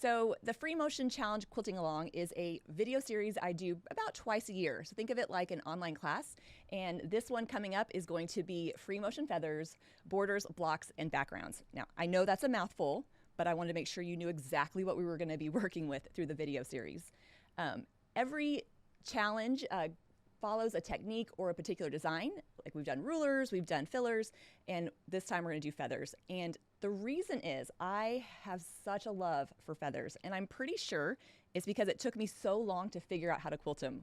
So the Free Motion Challenge Quilting Along is a video series I do about twice a year. So think of it like an online class. And this one coming up is going to be free motion feathers, borders, blocks, and backgrounds. Now, I know that's a mouthful, but I wanted to make sure you knew exactly what we were going to be working with through the video series. Every challenge follows a technique or a particular design. Like we've done rulers, we've done fillers, and this time we're going to do feathers. And the reason is I have such a love for feathers, and I'm pretty sure it's because it took me so long to figure out how to quilt them.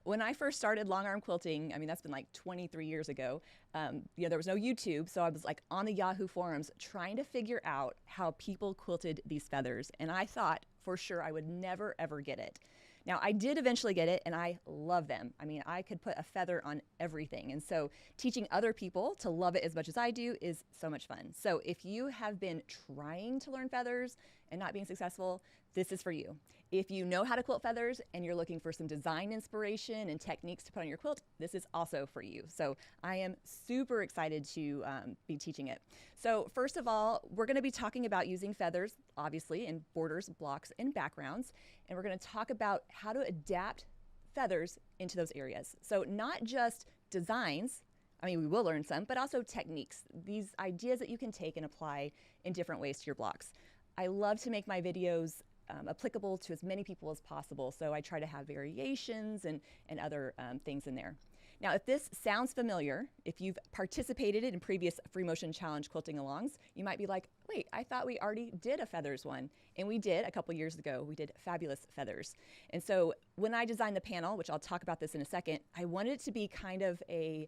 When I first started long arm quilting, I mean, that's been like 23 years ago, there was no YouTube, so I was like on the Yahoo forums trying to figure out how people quilted these feathers, and I thought for sure I would never ever get it. Now, I did eventually get it, and I love them. I mean, I could put a feather on everything. And so teaching other people to love it as much as I do is so much fun. So if you have been trying to learn feathers and not being successful, this is for you. If you know how to quilt feathers and you're looking for some design inspiration and techniques to put on your quilt, this is also for you. So I am super excited to be teaching it. So first of all, we're going to be talking about using feathers, obviously, in borders, blocks, and backgrounds. And we're going to talk about how to adapt feathers into those areas. So not just designs, I mean, we will learn some, but also techniques, these ideas that you can take and apply in different ways to your blocks. I love to make my videos applicable to as many people as possible, so I try to have variations and other things in there. Now, if this sounds familiar, if you've participated in previous Free Motion Challenge quilting alongs, you might be like, wait, I thought we already did a feathers one. And we did a couple years ago. We did fabulous feathers. And so when I designed the panel, which I'll talk about this in a second, I wanted it to be kind of a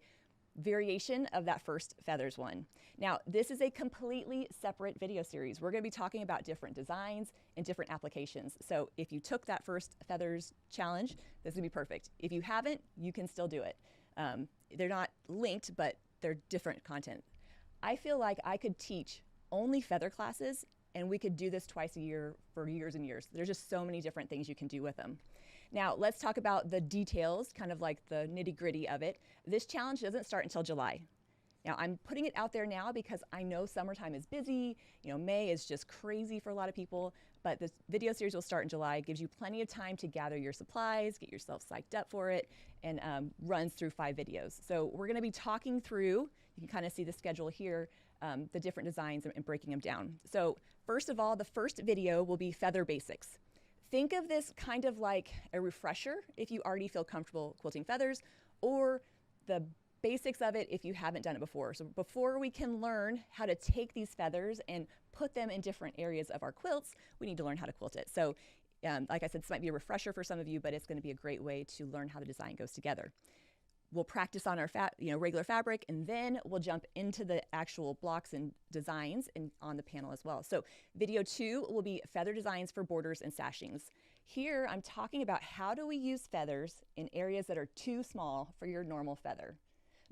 variation of that first feathers one. Now, this is a completely separate video series. We're going to be talking about different designs and different applications. So if you took that first feathers challenge, this is going to be perfect. If you haven't, you can still do it. They're not linked, but they're different content. I feel like I could teach only feather classes, and we could do this twice a year for years and years. There's just so many different things you can do with them. Now, let's talk about the details, kind of like the nitty-gritty of it. This challenge doesn't start until July. Now, I'm putting it out there now because I know summertime is busy. May is just crazy for a lot of people, but this video series will start in July. It gives you plenty of time to gather your supplies, get yourself psyched up for it, and runs through 5 videos. So we're going to be talking through, you can kind of see the schedule here, the different designs and breaking them down. So first of all, the first video will be feather basics. Think of this kind of like a refresher if you already feel comfortable quilting feathers, or the basics of it if you haven't done it before. So before we can learn how to take these feathers and put them in different areas of our quilts, we need to learn how to quilt it. So like I said, this might be a refresher for some of you, but it's going to be a great way to learn how the design goes together. We'll practice on our regular fabric, and then we'll jump into the actual blocks and designs and on the panel as well. So video 2 will be feather designs for borders and sashings. Here I'm talking about how do we use feathers in areas that are too small for your normal feather.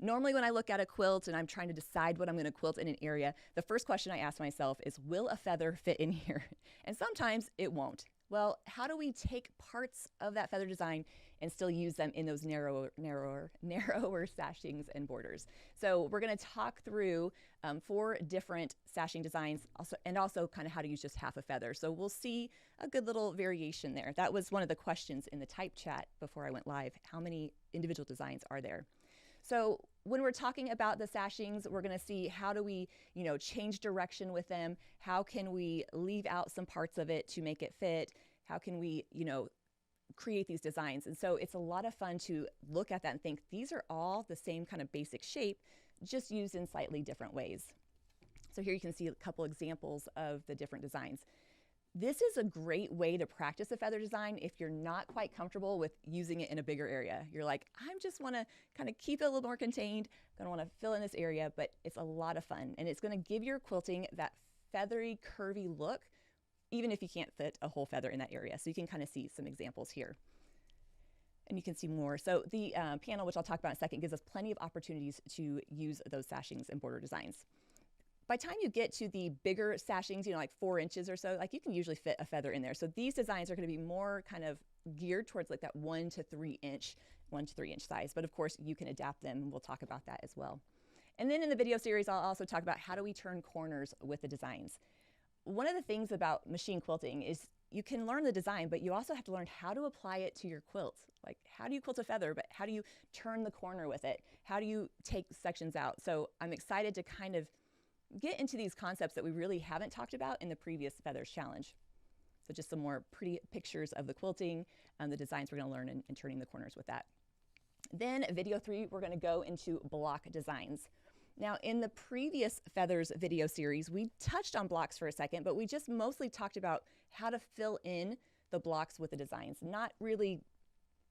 Normally when I look at a quilt and I'm trying to decide what I'm going to quilt in an area, the first question I ask myself is, will a feather fit in here? And sometimes it won't. Well, how do we take parts of that feather design and still use them in those narrower sashings and borders? So we're going to talk through 4 different sashing designs and also kind of how to use just half a feather. So we'll see a good little variation there. That was one of the questions in the type chat before I went live. How many individual designs are there? So when we're talking about the sashings, we're going to see how do we, change direction with them? How can we leave out some parts of it to make it fit? How can we, create these designs? And so it's a lot of fun to look at that and think these are all the same kind of basic shape, just used in slightly different ways. So here you can see a couple examples of the different designs. This is a great way to practice a feather design if you're not quite comfortable with using it in a bigger area. You're like, I just want to kind of keep it a little more contained. I don't want to fill in this area, but it's a lot of fun. And it's going to give your quilting that feathery, curvy look, even if you can't fit a whole feather in that area. So you can kind of see some examples here. And you can see more. So the panel, which I'll talk about in a second, gives us plenty of opportunities to use those sashings and border designs. By the time you get to the bigger sashings, like 4 inches or so, like you can usually fit a feather in there. So these designs are going to be more kind of geared towards like that 1 to 3 inch size. But of course you can adapt them, and we'll talk about that as well. And then in the video series, I'll also talk about how do we turn corners with the designs. One of the things about machine quilting is you can learn the design, but you also have to learn how to apply it to your quilt. Like, how do you quilt a feather, but how do you turn the corner with it? How do you take sections out? So I'm excited to kind of get into these concepts that we really haven't talked about in the previous Feathers Challenge. So just some more pretty pictures of the quilting and the designs we're going to learn and turning the corners with that. Then video 3, we're going to go into block designs. Now, in the previous Feathers video series, we touched on blocks for a second, but we just mostly talked about how to fill in the blocks with the designs, not really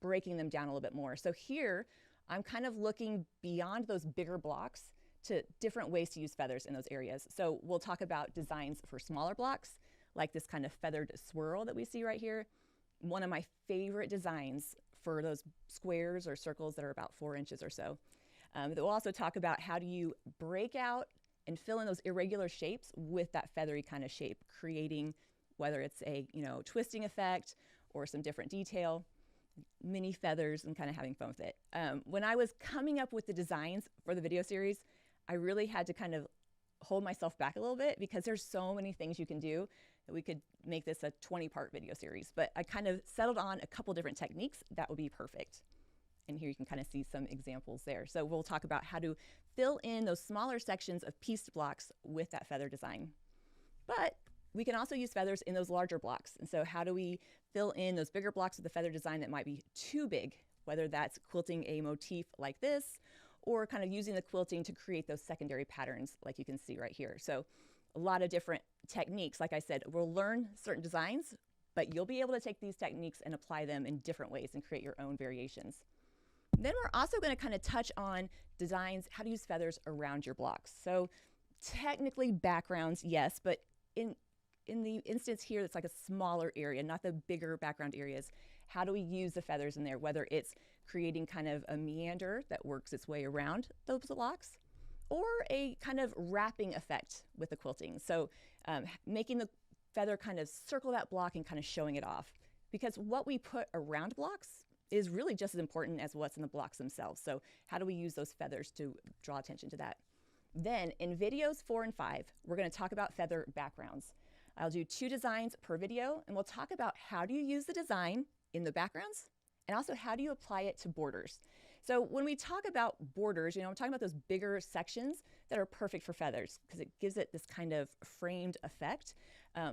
breaking them down a little bit more. So here, I'm kind of looking beyond those bigger blocks to different ways to use feathers in those areas. So we'll talk about designs for smaller blocks, like this kind of feathered swirl that we see right here. One of my favorite designs for those squares or circles that are about 4 inches or so. We'll also talk about how do you break out and fill in those irregular shapes with that feathery kind of shape, creating whether it's a twisting effect or some different detail, mini feathers, and kind of having fun with it. When I was coming up with the designs for the video series, I really had to kind of hold myself back a little bit because there's so many things you can do that we could make this a 20-part video series. But I kind of settled on a couple different techniques that would be perfect. And here you can kind of see some examples there. So we'll talk about how to fill in those smaller sections of pieced blocks with that feather design. But we can also use feathers in those larger blocks. And so how do we fill in those bigger blocks with the feather design that might be too big, whether that's quilting a motif like this, or kind of using the quilting to create those secondary patterns like you can see right here. So a lot of different techniques. Like I said, we'll learn certain designs, but you'll be able to take these techniques and apply them in different ways and create your own variations. Then we're also going to kind of touch on designs, how to use feathers around your blocks. So technically backgrounds, yes, but in the instance here, that's like a smaller area, not the bigger background areas. How do we use the feathers in there, whether it's creating kind of a meander that works its way around those blocks, or a kind of wrapping effect with the quilting. So making the feather kind of circle that block and kind of showing it off. Because what we put around blocks is really just as important as what's in the blocks themselves. So how do we use those feathers to draw attention to that? Then in videos 4 and 5, we're going to talk about feather backgrounds. I'll do 2 designs per video, and we'll talk about how do you use the design in the backgrounds, and also how do you apply it to borders. So when we talk about borders, I'm talking about those bigger sections that are perfect for feathers because it gives it this kind of framed effect.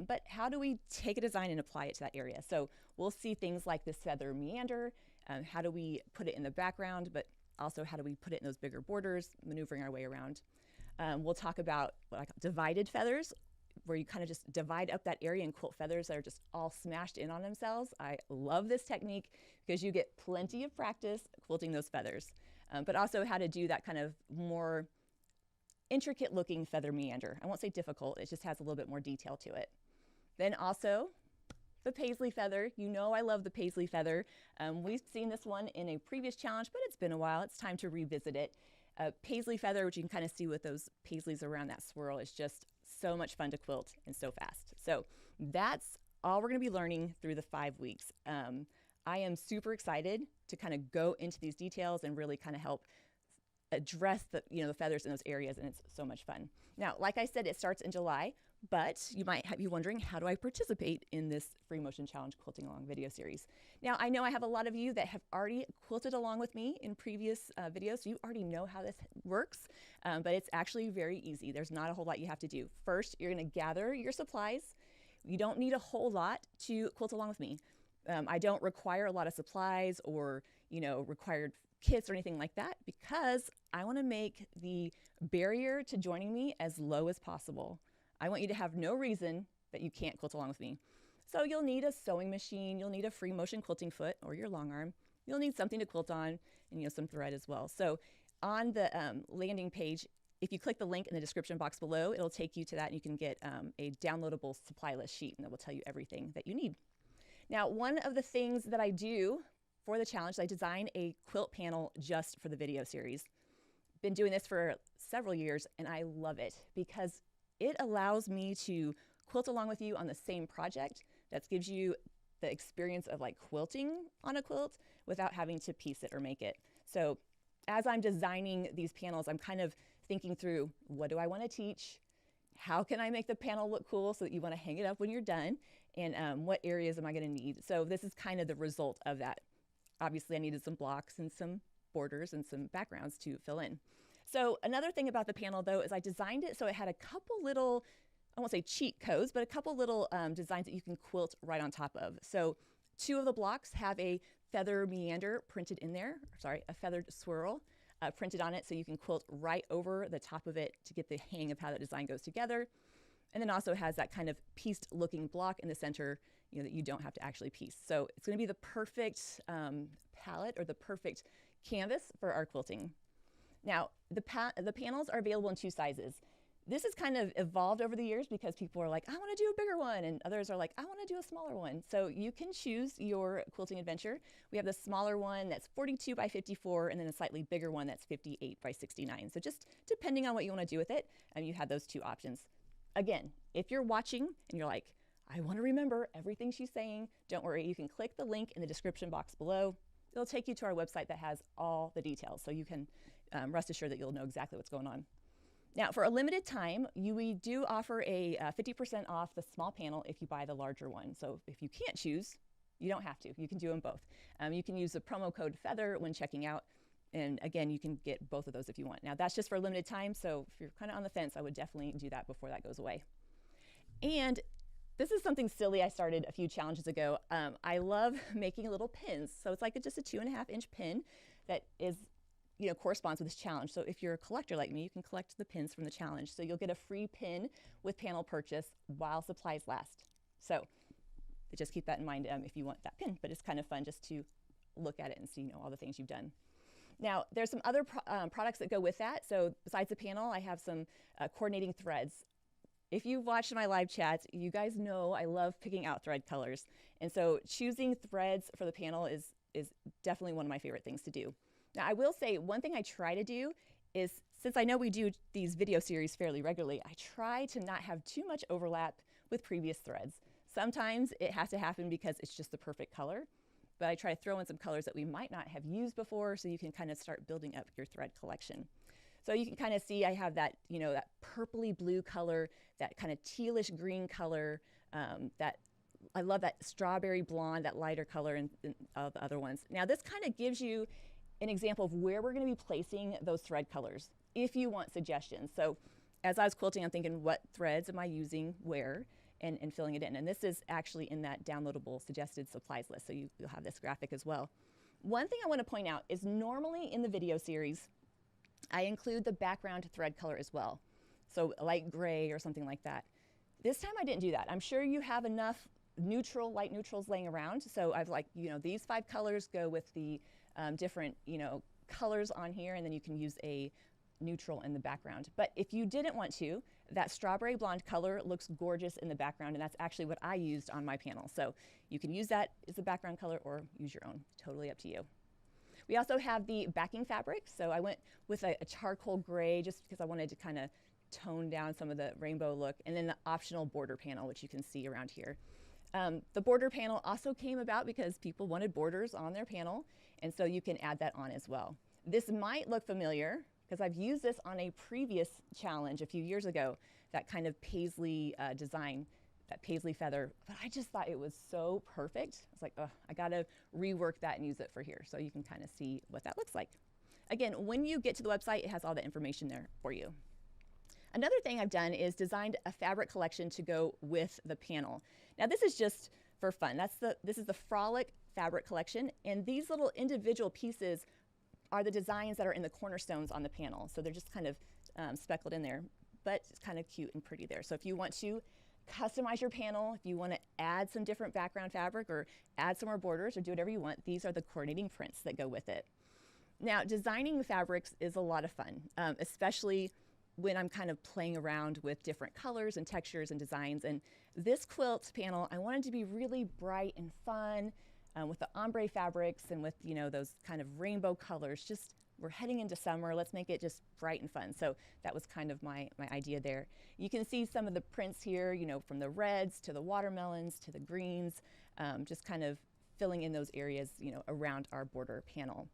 But how do we take a design and apply it to that area? So we'll see things like this feather meander. How do we put it in the background, but also how do we put it in those bigger borders, maneuvering our way around. We'll talk about what I call divided feathers, where you kind of just divide up that area and quilt feathers that are just all smashed in on themselves. I love this technique because you get plenty of practice quilting those feathers, but also how to do that kind of more intricate looking feather meander. I won't say difficult, it just has a little bit more detail to it. Then also the paisley feather. I love the paisley feather. We've seen this one in a previous challenge, but it's been a while. It's time to revisit it. Paisley feather, which you can kind of see with those paisleys around that swirl, is just so much fun to quilt and so fast. So that's all we're going to be learning through the 5 weeks. I am super excited to kind of go into these details and really kind of help address the feathers in those areas, and it's so much fun. Now, like I said, it starts in July, but you might be wondering, how do I participate in this Free Motion Challenge Quilting Along video series? Now, I know I have a lot of you that have already quilted along with me in previous videos, so you already know how this works, but it's actually very easy. There's not a whole lot you have to do. First, you're going to gather your supplies. You don't need a whole lot to quilt along with me. I don't require a lot of supplies or required kits or anything like that, because I want to make the barrier to joining me as low as possible. I want you to have no reason that you can't quilt along with me. So you'll need a sewing machine, you'll need a free motion quilting foot or your long arm, you'll need something to quilt on, and some thread as well. So on the landing page, if you click the link in the description box below, it'll take you to that, and you can get a downloadable supply list sheet, and that will tell you everything that you need. Now, one of the things that I do for the challenge, I design a quilt panel just for the video series. Been doing this for several years, and I love it because it allows me to quilt along with you on the same project. That gives you the experience of quilting on a quilt without having to piece it or make it. So as I'm designing these panels, I'm kind of thinking through, what do I want to teach? How can I make the panel look cool so that you want to hang it up when you're done? and what areas am I going to need. So this is kind of the result of that. Obviously I needed some blocks and some borders and some backgrounds to fill in. So another thing about the panel though is I designed it so it had a couple little, I won't say cheat codes, but a couple little designs that you can quilt right on top of. So 2 of the blocks have a feather meander printed in there, sorry, a feathered swirl printed on it, so you can quilt right over the top of it to get the hang of how that design goes together. And then also has that kind of pieced looking block in the center, you know, that you don't have to actually piece. So it's going to be the perfect palette or the perfect canvas for our quilting. Now, the panels are available in 2 sizes. This has kind of evolved over the years because people are like, I want to do a bigger one, and others are like, I want to do a smaller one. So you can choose your quilting adventure. We have the smaller one that's 42 by 54, and then a slightly bigger one that's 58 by 69. So just depending on what you want to do with it, you have those 2 options. Again, if you're watching and you're like, I want to remember everything she's saying, don't worry, you can click the link in the description box below. It'll take you to our website that has all the details, so you can rest assured that you'll know exactly what's going on. Now, for a limited time, we do offer a 50% off the small panel if you buy the larger one. So if you can't choose, you don't have to. You can do them both. You can use the promo code FEATHER when checking out. And again, you can get both of those if you want. Now, that's just for a limited time. So if you're kind of on the fence, I would definitely do that before that goes away. And this is something silly I started a few challenges ago. I love making little pins. So it's like just a 2.5-inch pin that is, you know, corresponds with this challenge. So if you're a collector like me, you can collect the pins from the challenge. So you'll get a free pin with panel purchase while supplies last. So just keep that in mind if you want that pin, but it's kind of fun just to look at it and see, you know, all the things you've done. Now, there's some other products that go with that. So besides the panel, I have some coordinating threads. If you've watched my live chats, you guys know I love picking out thread colors. And so choosing threads for the panel is definitely one of my favorite things to do. Now, I will say one thing I try to do is, since I know we do these video series fairly regularly, I try to not have too much overlap with previous threads. Sometimes it has to happen because it's just the perfect color, but I try to throw in some colors that we might not have used before so you can kind of start building up your thread collection. So you can kind of see I have that, you know, that purpley blue color, that kind of tealish green color, that I love that strawberry blonde, that lighter color, and the other ones. Now this kind of gives you an example of where we're going to be placing those thread colors if you want suggestions. So as I was quilting, I'm thinking, what threads am I using where, and filling it in. And this is actually in that downloadable suggested supplies list, so you'll have this graphic as well. One thing I want to point out is normally in the video series, I include the background thread color as well. So light gray or something like that. This time I didn't do that. I'm sure you have enough light neutrals laying around. So I've like, you know, these 5 colors go with the different, you know, colors on here, and then you can use a neutral in the background. But if you didn't want to, that strawberry blonde color looks gorgeous in the background, and that's actually what I used on my panel. So you can use that as the background color or use your own, totally up to you. We also have the backing fabric. So I went with a charcoal gray just because I wanted to kind of tone down some of the rainbow look, and then the optional border panel, which you can see around here. The border panel also came about because people wanted borders on their panel, and so you can add that on as well. This might look familiar because I've used this on a previous challenge a few years ago, that kind of paisley design, that paisley feather, but I just thought it was so perfect. I was like, oh, I gotta rework that and use it for here, so you can kind of see what that looks like. Again, when you get to the website, it has all the information there for you. Another thing I've done is designed a fabric collection to go with the panel. Now this is just for fun. This is the Frolic fabric collection, and these little individual pieces are the designs that are in the cornerstones on the panel. So they're just kind of speckled in there, but it's kind of cute and pretty there. So if you want to customize your panel, if you want to add some different background fabric or add some more borders or do whatever you want, these are the coordinating prints that go with it. Now, designing the fabrics is a lot of fun, especially when I'm kind of playing around with different colors and textures and designs. And this quilt panel, I wanted to be really bright and fun with the ombre fabrics and with, you know, those kind of rainbow colors. Just, we're heading into summer, let's make it just bright and fun. So that was kind of my idea there. You can see some of the prints here, you know, from the reds to the watermelons to the greens, just kind of filling in those areas, you know, around our border panel.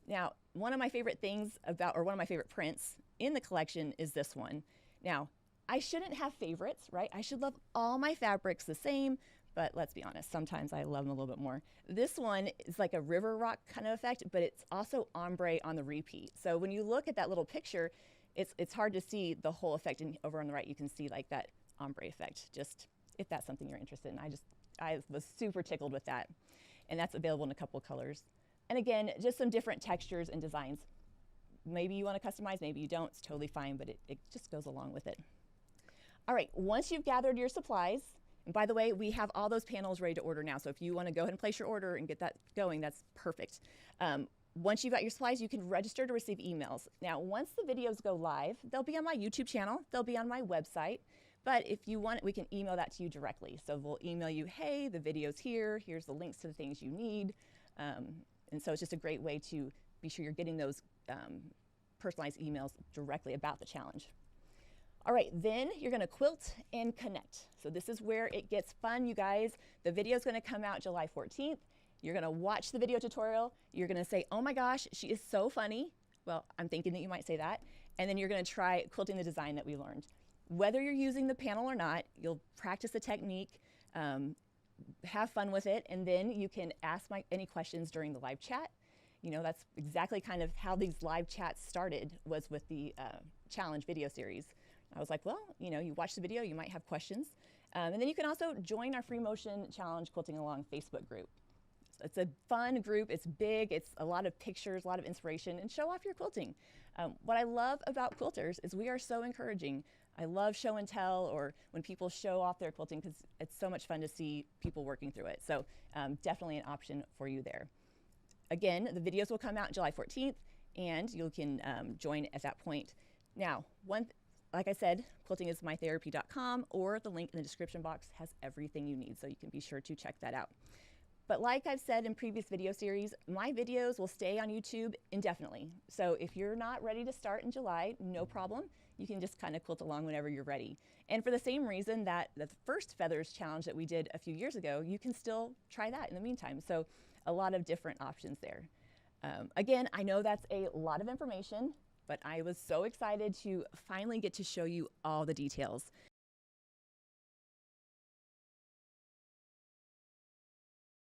Now, one of my favorite things about, or one of my favorite prints in the collection is this one. Now, I shouldn't have favorites, right? I should love all my fabrics the same, but let's be honest, sometimes I love them a little bit more. This one is like a river rock kind of effect, but it's also ombre on the repeat. So when you look at that little picture, it's hard to see the whole effect, and over on the right you can see like that ombre effect, just if that's something you're interested in. I was super tickled with that, and that's available in a couple of colors. And again, just some different textures and designs. Maybe you want to customize, maybe you don't, it's totally fine, but it just goes along with it. All right, once you've gathered your supplies, and by the way, we have all those panels ready to order now, so if you want to go ahead and place your order and get that going, that's perfect. Once you've got your supplies, you can register to receive emails. Now, once the videos go live, they'll be on my YouTube channel, they'll be on my website, but if you want it, we can email that to you directly. So we'll email you, hey, the video's here, here's the links to the things you need. And so it's just a great way to be sure you're getting those personalized emails directly about the challenge. All right, then you're gonna quilt and connect. So this is where it gets fun, you guys. The video's gonna come out July 14th. You're gonna watch the video tutorial. You're gonna say, oh my gosh, she is so funny. Well, I'm thinking that you might say that. And then you're gonna try quilting the design that we learned. Whether you're using the panel or not, you'll practice the technique, have fun with it, and then you can ask any questions during the live chat. You know, that's exactly kind of how these live chats started, was with the challenge video series. I was like, well, you know, you watch the video, you might have questions. And then you can also join our Free Motion Challenge Quilting Along Facebook group. It's a fun group, it's big, it's a lot of pictures, a lot of inspiration, and show off your quilting. What I love about quilters is we are so encouraging. I love show and tell, or when people show off their quilting, because it's so much fun to see people working through it. So definitely an option for you there. Again, the videos will come out July 14th, and you can join at that point. Now, like I said, quiltingismytherapy.com, or the link in the description box has everything you need, so you can be sure to check that out. But like I've said in previous video series, my videos will stay on YouTube indefinitely. So if you're not ready to start in July, no problem. You can just kind of quilt along whenever you're ready. And for the same reason that the first Feathers challenge that we did a few years ago, you can still try that in the meantime. So a lot of different options there. Again, I know that's a lot of information, but I was so excited to finally get to show you all the details.